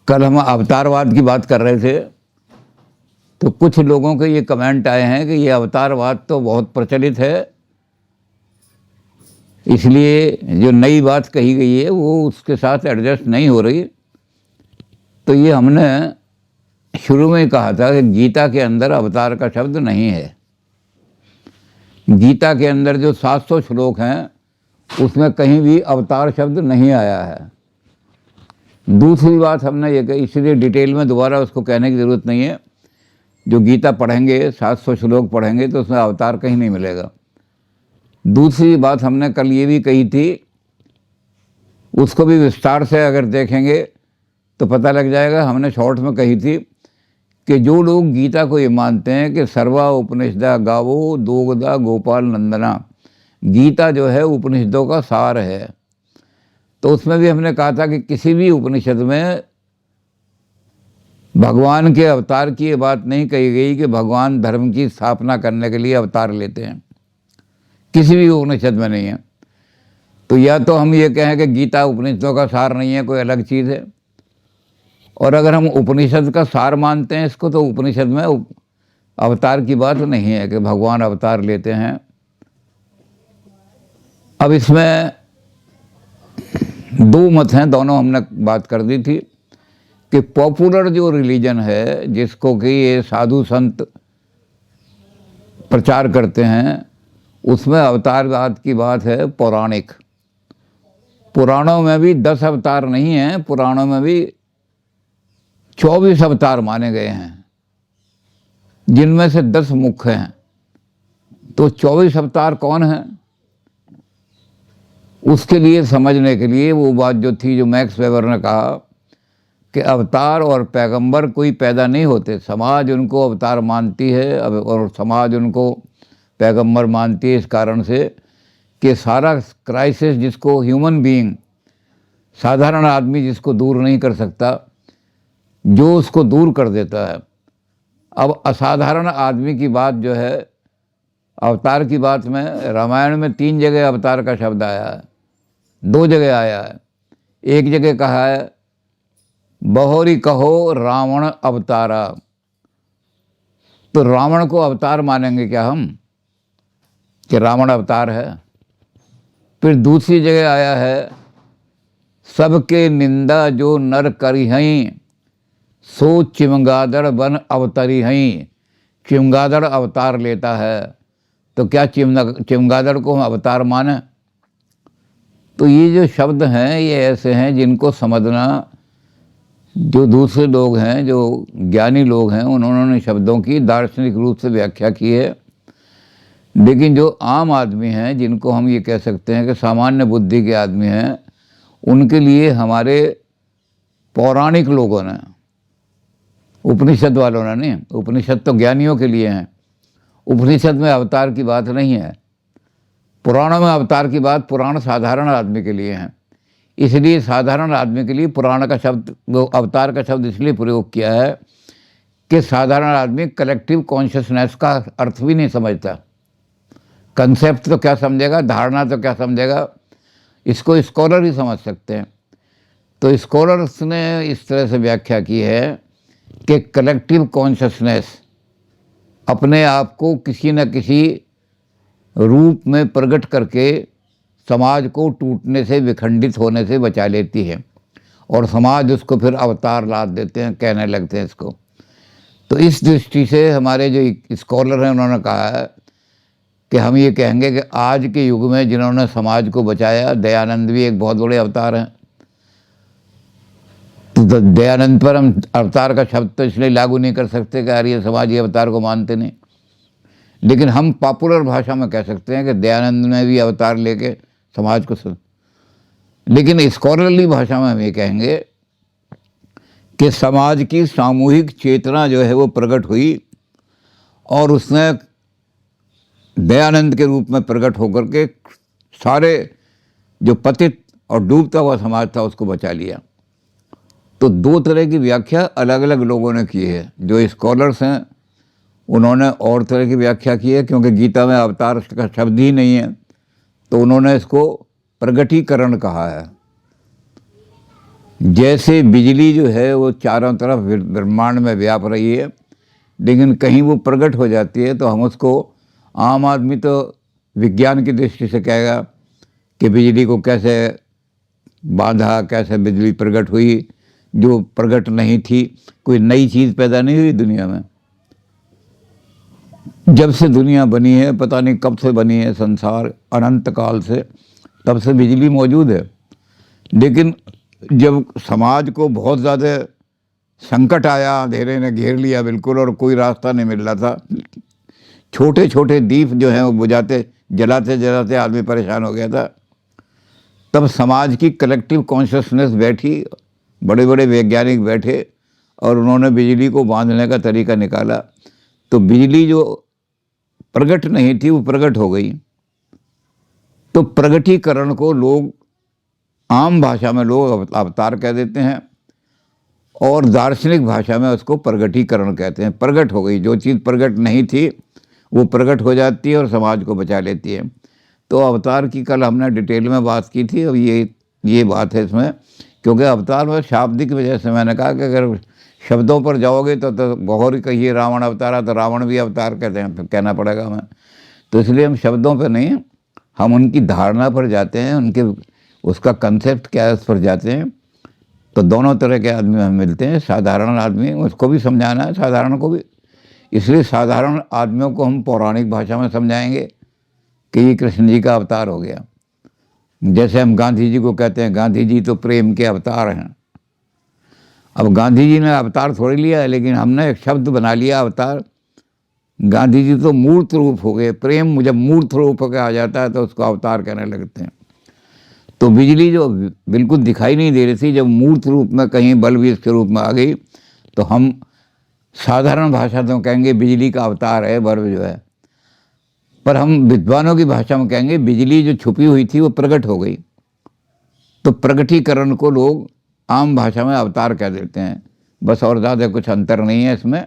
कल हम अवतारवाद की बात कर रहे थे तो कुछ लोगों के ये कमेंट आए हैं कि ये अवतारवाद तो बहुत प्रचलित है, इसलिए जो नई बात कही गई है वो उसके साथ एडजस्ट नहीं हो रही। तो ये हमने शुरू में कहा था कि गीता के अंदर अवतार का शब्द नहीं है। गीता के अंदर जो 700 श्लोक हैं उसमें कहीं भी अवतार शब्द नहीं आया है। दूसरी बात हमने ये कही, इसलिए डिटेल में दोबारा उसको कहने की ज़रूरत नहीं है। जो गीता पढ़ेंगे 700 श्लोक पढ़ेंगे तो उसमें अवतार कहीं नहीं मिलेगा। दूसरी बात हमने कल ये भी कही थी, उसको भी विस्तार से अगर देखेंगे तो पता लग जाएगा। हमने शॉर्ट में कही थी कि जो लोग गीता को ये मानते हैं कि सर्वा उपनिषदा गावो दोगदा गोपाल नंदना, गीता जो है उपनिषदों का सार है, तो उसमें भी हमने कहा था कि किसी भी उपनिषद में भगवान के अवतार की ये बात नहीं कही गई कि भगवान धर्म की स्थापना करने के लिए अवतार लेते हैं, किसी भी उपनिषद में नहीं है। तो या तो हम ये कहें कि गीता उपनिषदों का सार नहीं है, कोई अलग चीज़ है, और अगर हम उपनिषद का सार मानते हैं इसको तो उपनिषद में अवतार की बात नहीं है कि भगवान अवतार लेते हैं। अब इसमें दो मत हैं, दोनों हमने बात कर दी थी कि पॉपुलर जो रिलीजन है जिसको कि ये साधु संत प्रचार करते हैं उसमें अवतारवाद की बात है पौराणिक। पुराणों में भी 10 अवतार नहीं हैं, पुराणों में भी 24 अवतार माने गए हैं, जिनमें से 10 मुख्य हैं। तो 24 अवतार कौन हैं, उसके लिए समझने के लिए वो बात जो थी जो मैक्स वेबर ने कहा कि अवतार और पैगंबर कोई पैदा नहीं होते, समाज उनको अवतार मानती है और समाज उनको पैगंबर मानती है, इस कारण से कि सारा क्राइसिस जिसको ह्यूमन बीइंग, साधारण आदमी जिसको दूर नहीं कर सकता, जो उसको दूर कर देता है। अब असाधारण आदमी की बात जो है अवतार की बात में रामायण में 3 जगह अवतार का शब्द आया है, 2 जगह आया है। एक जगह कहा है बहोरी कहो रावण अवतारा, तो रावण को अवतार मानेंगे क्या हम कि रावण अवतार है। फिर दूसरी जगह आया है सबके निंदा जो नर करी हई सो चिमगादड़ बन अवतरी हई, चिमगादड़ अवतार लेता है, तो क्या चिमगादड़ को हम अवतार माने। तो ये जो शब्द हैं ये ऐसे हैं जिनको समझना, जो दूसरे लोग हैं, जो ज्ञानी लोग हैं, उन्होंने शब्दों की दार्शनिक रूप से व्याख्या की है। लेकिन जो आम आदमी हैं, जिनको हम ये कह सकते हैं कि सामान्य बुद्धि के आदमी हैं, उनके लिए हमारे पौराणिक लोगों ने, उपनिषद वालों ने नहीं, उपनिषद तो ज्ञानियों के लिए हैं, उपनिषद में अवतार की बात नहीं है। पुराणों में अवतार की बात पुराण साधारण आदमी के लिए हैं, इसलिए साधारण आदमी के लिए पुराण का शब्द, वो अवतार का शब्द इसलिए प्रयोग किया है कि साधारण आदमी कलेक्टिव कॉन्शियसनेस का अर्थ भी नहीं समझता। कंसेप्ट तो क्या समझेगा, धारणा तो क्या समझेगा, इसको स्कॉलर ही समझ सकते हैं। तो स्कॉलर्स ने इस तरह से व्याख्या की है कि कलेक्टिव कॉन्शियसनेस अपने आप को किसी न किसी रूप में प्रकट करके समाज को टूटने से, विखंडित होने से बचा लेती है, और समाज उसको फिर अवतार लाद देते हैं, कहने लगते हैं इसको। तो इस दृष्टि से हमारे जो स्कॉलर हैं उन्होंने कहा है कि हम ये कहेंगे कि आज के युग में जिन्होंने समाज को बचाया, दयानंद भी एक बहुत बड़े अवतार हैं। तो दयानंद पर हम अवतार का शब्द तो इसलिए लागू नहीं कर सकते कि आर्य समाज ये अवतार को मानते नहीं, लेकिन हम पॉपुलर भाषा में कह सकते हैं कि दयानंद ने भी अवतार लेके समाज को लेकिन स्कॉलरली भाषा में हम ये कहेंगे कि समाज की सामूहिक चेतना जो है वो प्रकट हुई और उसने दयानंद के रूप में प्रकट होकर के सारे जो पतित और डूबता हुआ समाज था उसको बचा लिया। तो 2 तरह की व्याख्या अलग अलग लोगों ने की है। जो स्कॉलर्स हैं उन्होंने और तरह की व्याख्या की है, क्योंकि गीता में अवतार का शब्द ही नहीं है, तो उन्होंने इसको प्रगटीकरण कहा है। जैसे बिजली जो है वो चारों तरफ ब्रह्मांड में व्याप रही है, लेकिन कहीं वो प्रकट हो जाती है तो हम उसको, आम आदमी तो विज्ञान की दृष्टि से कहेगा कि बिजली को कैसे बांधा, कैसे बिजली प्रकट हुई, जो प्रकट नहीं थी। कोई नई चीज़ पैदा नहीं हुई दुनिया में। जब से दुनिया बनी है, पता नहीं कब से बनी है संसार, अनंत काल से, तब से बिजली मौजूद है। लेकिन जब समाज को बहुत ज़्यादा संकट आया, अंधेरे ने घेर लिया बिल्कुल और कोई रास्ता नहीं मिल रहा था, छोटे छोटे दीप जो हैं वो बुझाते जलाते जलाते आदमी परेशान हो गया था, तब समाज की कलेक्टिव कॉन्शियसनेस बैठी, बड़े बड़े वैज्ञानिक बैठे और उन्होंने बिजली को बांधने का तरीका निकाला। तो बिजली जो प्रकट नहीं थी वो प्रकट हो गई। तो प्रगटीकरण को लोग, आम भाषा में लोग अवतार कह देते हैं और दार्शनिक भाषा में उसको प्रगटीकरण कहते हैं। प्रकट हो गई, जो चीज़ प्रकट नहीं थी वो प्रकट हो जाती है और समाज को बचा लेती है। तो अवतार की कल हमने डिटेल में बात की थी। अब ये बात है इसमें, क्योंकि अवतार में शाब्दिक वजह से मैंने कहा कि अगर शब्दों पर जाओगे तो बहुत ही कहिए रावण अवतारा, तो रावण भी अवतार कहते हैं, कहना पड़ेगा हमें। तो इसलिए हम शब्दों पर नहीं, हम उनकी धारणा पर जाते हैं, उनके उसका कंसेप्ट क्या है उस पर जाते हैं। तो दोनों तरह के आदमी हमें मिलते हैं, साधारण आदमी, उसको भी समझाना है, साधारण को भी। इसलिए साधारण आदमियों को हम पौराणिक भाषा में समझाएंगे कि ये कृष्ण जी का अवतार हो गया। जैसे हम गांधी जी को कहते हैं, गांधी जी तो प्रेम के अवतार हैं। अब गांधी जी ने अवतार थोड़ी लिया है, लेकिन हमने एक शब्द बना लिया अवतार। गांधी जी तो मूर्त रूप हो गए। प्रेम जब मूर्त रूप होकर आ जाता है तो उसको अवतार कहने लगते हैं। तो बिजली जो बिल्कुल दिखाई नहीं दे रही थी, जब मूर्त रूप में कहीं बलवीर के रूप में आ गई, तो हम साधारण भाषा तो कहेंगे बिजली का अवतार है बल्ब जो है, पर हम विद्वानों की भाषा में कहेंगे बिजली जो छुपी हुई थी वो प्रकट हो गई। तो प्रगटीकरण को लोग आम भाषा में अवतार कह देते हैं, बस, और ज़्यादा कुछ अंतर नहीं है इसमें।